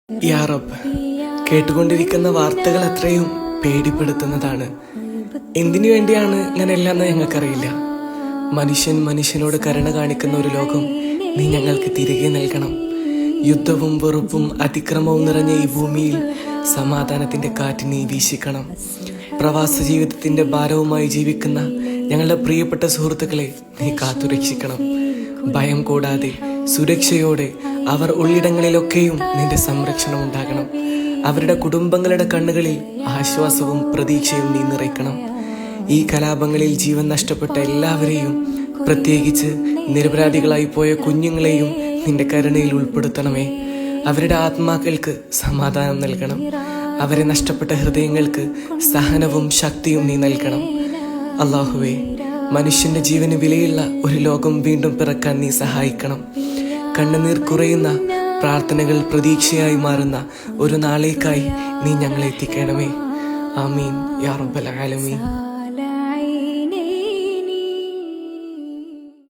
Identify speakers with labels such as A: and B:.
A: യാ റബ്ബ്, കേട്ടുകൊണ്ടിരിക്കുന്ന വാർത്തകൾ എത്രയും പേടിപ്പെടുത്തുന്നതാണ്. എന്തിനു വേണ്ടിയാണ് ഇങ്ങനെയല്ലാന്ന് ഞങ്ങൾക്കറിയില്ല. മനുഷ്യൻ മനുഷ്യനോട് കരുണ കാണിക്കുന്ന ഒരു ലോകം നീ ഞങ്ങൾക്ക് തിരികെ നൽകണം. യുദ്ധവും വെറുപ്പും അതിക്രമവും നിറഞ്ഞ ഈ ഭൂമിയിൽ സമാധാനത്തിന്റെ കാറ്റ് നീ വീശിക്കണം. പ്രവാസ ജീവിതത്തിന്റെ ഭാരവുമായി ജീവിക്കുന്ന ഞങ്ങളുടെ പ്രിയപ്പെട്ട സുഹൃത്തുക്കളെ നീ കാത്തുരക്ഷിക്കണം. ഭയം കൂടാതെ സുരക്ഷയോടെ അവർ ഉള്ളിടങ്ങളിലൊക്കെയും നിന്റെ സംരക്ഷണം ഉണ്ടാകണം. അവരുടെ കുടുംബങ്ങളുടെ കണ്ണുകളിൽ ആശ്വാസവും പ്രതീക്ഷയും നീ നിറയ്ക്കണം. ഈ കലാപങ്ങളിൽ ജീവൻ നഷ്ടപ്പെട്ട എല്ലാവരെയും, പ്രത്യേകിച്ച് നിരപരാധികളായി പോയ കുഞ്ഞുങ്ങളെയും നിന്റെ കരുണയിൽ ഉൾപ്പെടുത്തണമേ. അവരുടെ ആത്മാക്കൾക്ക് സമാധാനം നൽകണം. അവരെ നഷ്ടപ്പെട്ട ഹൃദയങ്ങൾക്ക് സഹനവും ശക്തിയും നീ നൽകണം. അല്ലാഹുവേ, മനുഷ്യന്റെ ജീവന് വിലയുള്ള ഒരു ലോകം വീണ്ടും പിറക്കാൻ നീ സഹായിക്കണം. കണ്ണുനീർ കുറയുന്ന പ്രാർത്ഥനകൾ പ്രതീക്ഷയായി മാറുന്ന ഒരു നാളേക്കായി നീ ഞങ്ങളെ എത്തിക്കണമേ. ആമീൻ യാ റബ്ബൽ ആലമീൻ.